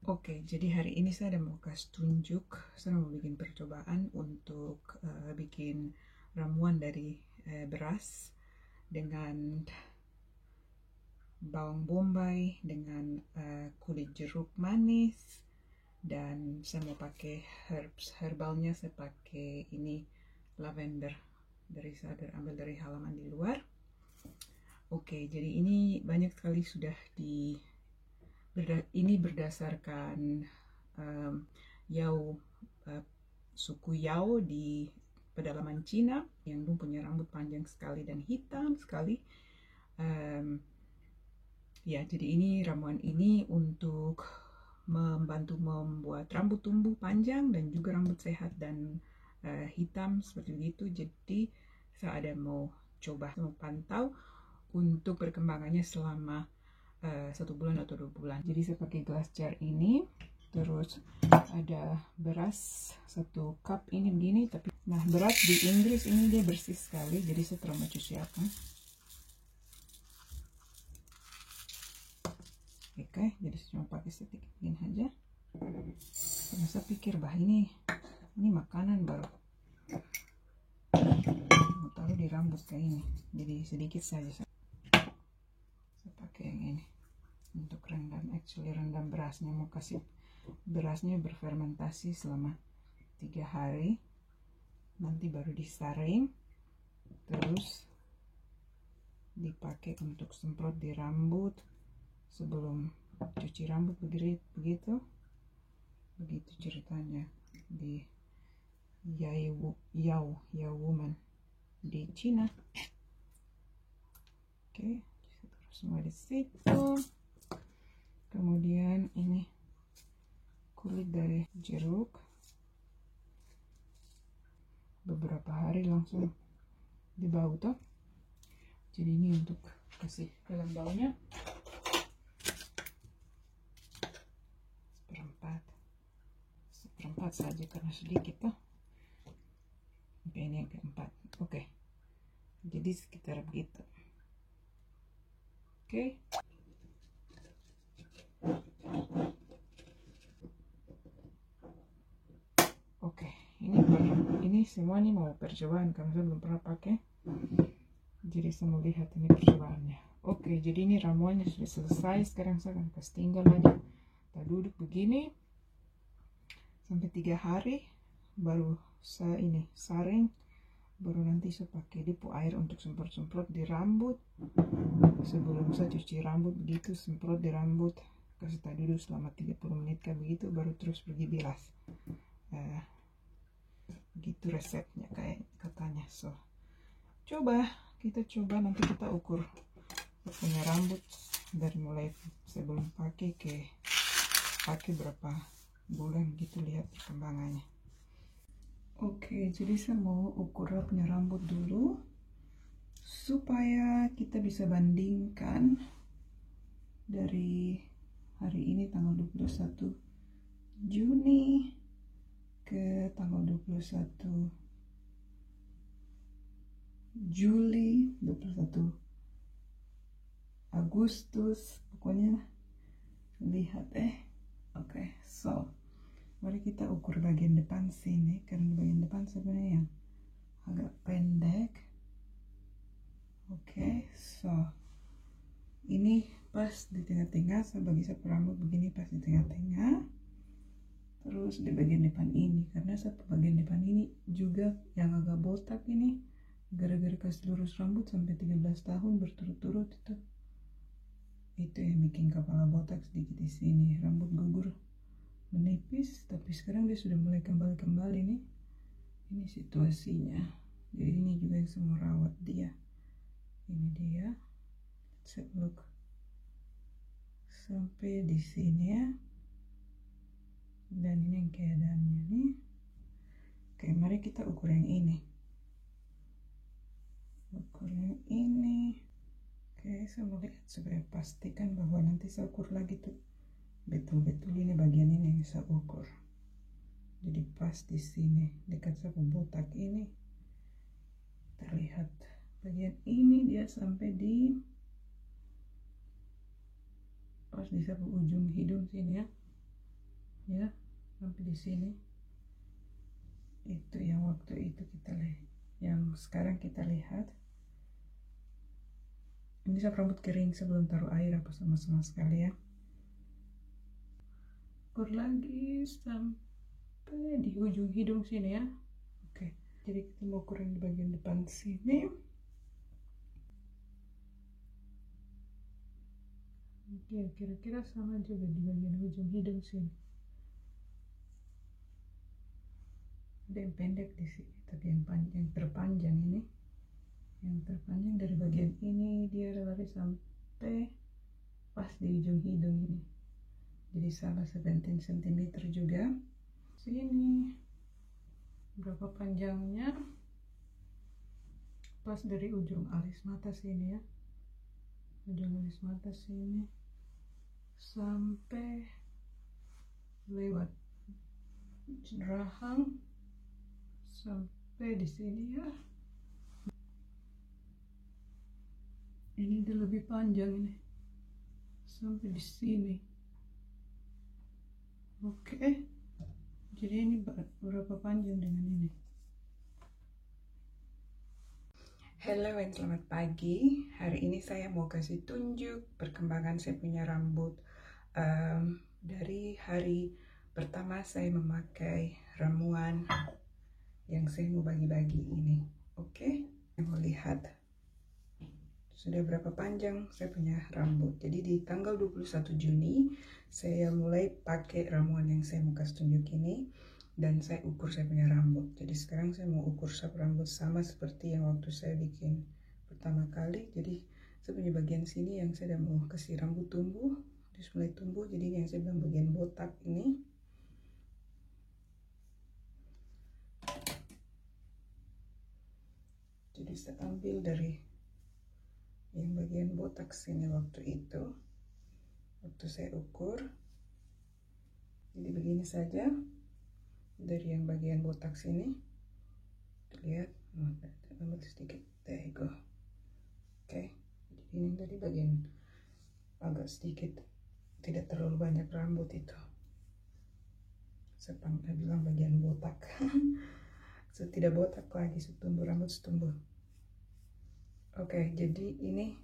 Oke, jadi hari ini saya ada mau kasih tunjuk, saya mau bikin percobaan untuk bikin ramuan dari beras dengan bawang bombay, dengan kulit jeruk manis, dan saya mau pakai herbalnya, saya pakai ini lavender, saya ambil dari halaman di luar. Oke, jadi ini banyak sekali sudah ini berdasarkan Yao, suku Yao di pedalaman Cina yang punya rambut panjang sekali dan hitam sekali. Ya, jadi ini ramuan ini untuk membantu membuat rambut tumbuh panjang dan juga rambut sehat dan hitam seperti itu. Jadi saya ada mau coba, mau pantau untuk perkembangannya selama 1 bulan atau 2 bulan. Jadi saya pakai gelas jar ini, terus ada beras 1 cup ini begini. Tapi nah, beras di Inggris ini dia bersih sekali, jadi saya terus cuci apa. Oke, jadi saya cuma pakai sedikit begini aja. Karena saya pikir bah ini makanan baru mau taruh di rambut kayak ini, jadi sedikit saja saya pakai yang ini untuk rendam berasnya. Mau kasih berasnya berfermentasi selama 3 hari, nanti baru disaring, terus dipakai untuk semprot di rambut sebelum cuci rambut. Begitu ceritanya di Yao Woman di Cina. Oke, terus semua di situ. Kemudian ini kulit dari jeruk, beberapa hari langsung dibau toh. Jadi ini untuk kasih dalam baunya seperempat saja karena sedikit toh. Oke, ini yang keempat. Oke, jadi sekitar begitu. Oke. Oke, ini semua nih mau percobaan karena saya belum pernah pakai. Jadi saya mau lihat ini percobaannya. Oke, jadi ini ramuannya sudah selesai. Sekarang saya akan kasih tinggal aja. Kita duduk begini sampai 3 hari, baru saya ini saring, baru nanti saya pakai dipo air untuk semprot-semprot di rambut. Sebelum saya cuci rambut begitu, semprot di rambut, kasih tak duduk selama 30 menit kayak begitu, baru terus pergi bilas. Begitu resepnya kayak katanya. So kita coba nanti kita ukur punya rambut dari mulai sebelum pakai ke pakai berapa bulan gitu, lihat perkembangannya. Oke, jadi saya mau ukur punya rambut dulu supaya kita bisa bandingkan dari hari ini tanggal 21 Juni ke tanggal 21 Juli, 21 Agustus, pokoknya lihat Oke, so mari kita ukur bagian depan sini, karena bagian depan sebenarnya yang agak pendek. Oke, so ini pas di tengah-tengah, saya bagi sapu rambut begini pas di tengah-tengah. Terus di bagian depan ini, karena sapu bagian depan ini juga yang agak botak ini, gara-gara kasih lurus rambut sampai 13 tahun berturut-turut itu yang bikin kepala botak sedikit di sini, rambut gugur menipis. Tapi sekarang dia sudah mulai kembali nih. Ini situasinya. Jadi ini juga yang semua rawat dia. Ini dia. Set look sampai di sini ya. Dan ini yang keadaannya nih. Oke, mari kita ukur yang ini. Oke, saya mau lihat supaya pastikan bahwa nanti saya ukur lagi tuh betul-betul ini bagian ini yang saya ukur. Jadi pas di sini dekat sapu botak ini terlihat bagian ini dia sampai di pas di sapu ujung hidung sini ya. ya sampai di sini. Itu yang waktu itu kita lihat, yang sekarang kita lihat. Ini sap rambut kering sebelum taruh air apa sama-sama sekali ya. Ukur lagi sampai di ujung hidung sini ya. Oke, jadi kita mau ukur di bagian depan sini. Oke, kira-kira sama juga di bagian ujung hidung sini. Ada yang pendek di sini, tapi yang panjang, terpanjang ini. Yang terpanjang dari bagian ini dia lari sampai pas di ujung hidung ini. Jadi sama 17 cm juga. Sini berapa panjangnya? Pas dari ujung alis mata sini ya. Ujung alis mata sini sampai lewat rahang sampai di sini ya. Ini udah lebih panjang ini sampai di sini. Oke, jadi ini berapa panjang dengan ini? Halo and selamat pagi. Hari ini saya mau kasih tunjuk perkembangan saya punya rambut dari hari pertama saya memakai ramuan yang saya mau bagi-bagi ini. Oke, mau lihat sudah berapa panjang saya punya rambut. Jadi di tanggal 21 Juni saya mulai pakai ramuan yang saya mau kasih tunjuk ini, dan saya ukur saya punya rambut. Jadi sekarang saya mau ukur sap rambut sama seperti yang waktu saya bikin pertama kali. Jadi saya punya bagian sini yang saya udah mau kasih rambut tumbuh, terus mulai tumbuh. Jadi yang saya bilang bagian botak ini. Jadi saya ambil dari yang bagian botak sini waktu itu, waktu saya ukur. Jadi begini saja dari yang bagian botak sini, lihat, tambah sedikit, there you go. Oke, jadi ini dari bagian agak sedikit, tidak terlalu banyak rambut itu. Saya bilang bagian botak. So, tidak botak lagi, setumbuh rambut setumbuh. Oke, jadi ini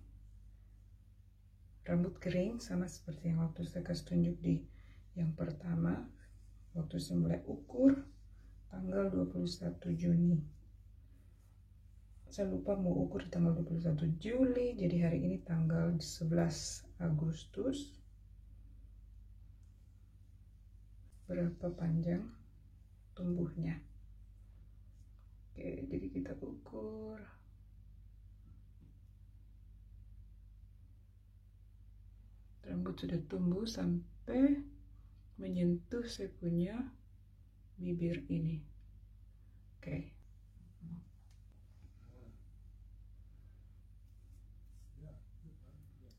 rambut kering sama seperti yang waktu saya kasih tunjuk di yang pertama. Waktu saya mulai ukur tanggal 21 Juni. Saya lupa mau ukur tanggal 21 Juli, jadi hari ini tanggal 11 Agustus. Berapa panjang tumbuhnya? Oke, jadi kita ukur. Rambut sudah tumbuh sampai menyentuh saya punya bibir ini. Oke.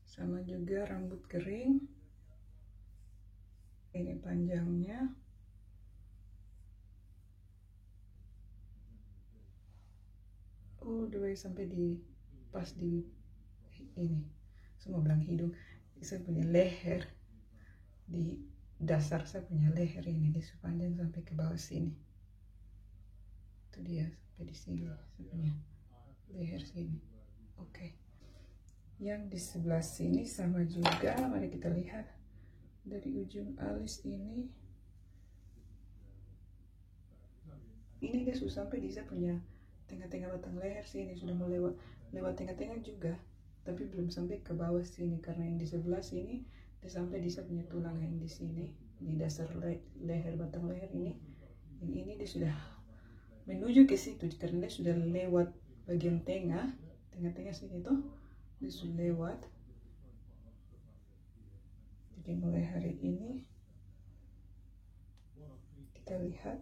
Sama juga rambut kering. Ini panjangnya. The way sampai di pas di ini. Semua bilang hidung. Saya punya leher, di dasar saya punya leher ini, di sepanjang sampai ke bawah sini. Itu dia sampai di sini saya punya leher sini. Oke. Yang di sebelah sini sama juga, mari kita lihat dari ujung alis ini. Ini dia sudah sampai di saya punya tengah-tengah batang leher sini, sudah mau lewat tengah-tengah juga. Tapi belum sampai ke bawah sini, karena yang di sebelah sini dia sampai di saya punya tulang yang di sini, di dasar leher, batang leher ini. Yang ini dia sudah menuju ke situ, karena dia sudah lewat bagian tengah-tengah sini tuh, dia sudah lewat. Jadi mulai hari ini kita lihat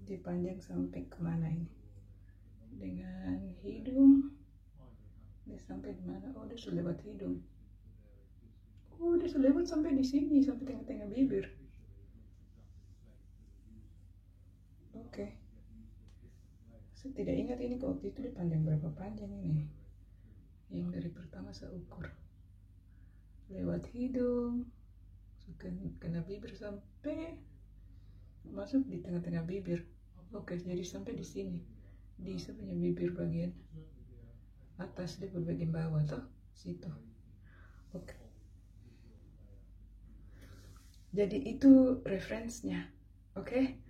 dipanjang sampai kemana ini. Dengan hidung dia sampai di mana? Oh, dia sudah lewat hidung. Oh, dia sudah lewat sampai di sini, sampai tengah-tengah bibir. Oke. Saya tidak ingat ini waktu itu dipanjang berapa panjang ini. Yang dari pertama saya ukur lewat hidung, kena bibir sampai masuk di tengah-tengah bibir. Oke, jadi sampai di sini, di saya punya bibir bagian atas, di bagian bawah tuh, situ. Oke. Jadi itu referensinya, oke?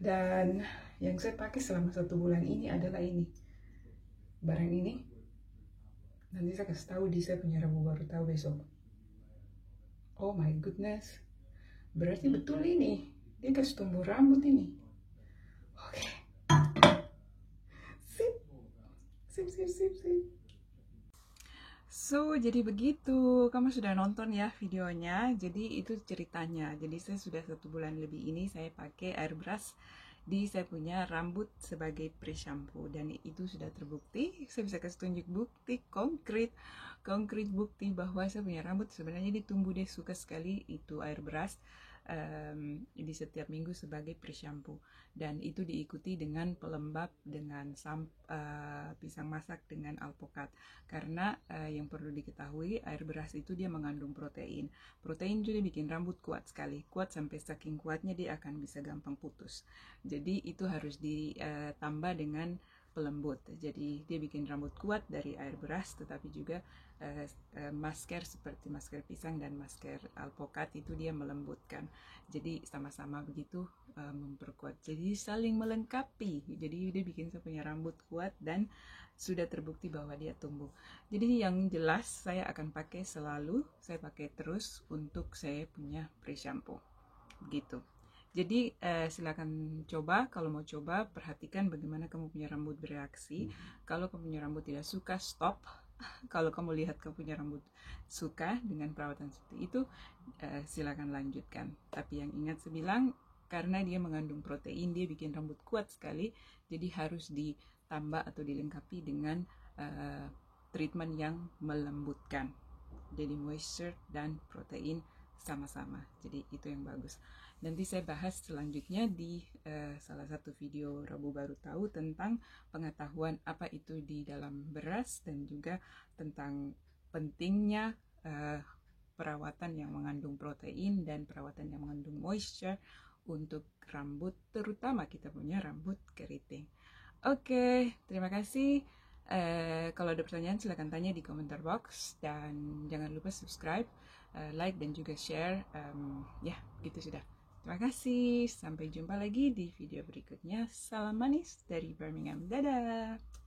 Dan yang saya pakai selama 1 bulan ini adalah ini, barang ini. Nanti saya kasih tahu di saya punya Rabu Baru Tahu besok. Oh my goodness, berarti betul ini, dia kasih tumbuh rambut ini. Oke, sip, sip, sip, sip, sip. So, jadi begitu. Kamu sudah nonton ya videonya. Jadi itu ceritanya. Jadi saya sudah 1 bulan lebih ini saya pakai airbrush di saya punya rambut sebagai pre-shampoo. Dan itu sudah terbukti. Saya bisa kasih tunjuk bukti konkret bukti bahwa saya punya rambut sebenarnya ditumbuh. Dia suka sekali itu airbrush di setiap minggu sebagai pre-shampoo. Dan itu diikuti dengan pelembab dengan pisang masak dengan alpukat. Karena yang perlu diketahui, air beras itu dia mengandung protein. Protein juga bikin rambut kuat sekali. Kuat sampai saking kuatnya dia akan bisa gampang putus. Jadi itu harus ditambah dengan pelembut. Jadi dia bikin rambut kuat dari air beras, tetapi juga masker seperti masker pisang dan masker alpukat itu dia melembutkan. Jadi sama-sama begitu memperkuat. Jadi saling melengkapi. Jadi dia bikin saya punya rambut kuat dan sudah terbukti bahwa dia tumbuh. Jadi yang jelas saya akan pakai selalu, saya pakai terus untuk saya punya pre-shampoo. Begitu. Jadi silakan coba, kalau mau coba perhatikan bagaimana kamu punya rambut bereaksi. Kalau kamu punya rambut tidak suka, stop. Kalau kamu lihat kamu punya rambut suka dengan perawatan seperti itu, silakan lanjutkan. Tapi yang ingat saya bilang, karena dia mengandung protein, dia bikin rambut kuat sekali, jadi harus ditambah atau dilengkapi dengan treatment yang melembutkan. Jadi moisture dan protein sama-sama, jadi itu yang bagus. Nanti saya bahas selanjutnya di salah satu video Rabu Baru Tahu tentang pengetahuan apa itu di dalam beras dan juga tentang pentingnya perawatan yang mengandung protein dan perawatan yang mengandung moisture untuk rambut, terutama kita punya rambut keriting. Oke, terima kasih. Kalau ada pertanyaan silahkan tanya di komentar box dan jangan lupa subscribe, like dan juga share. Ya, gitu sudah. Terima kasih. Sampai jumpa lagi di video berikutnya. Salam manis dari Birmingham. Dadah.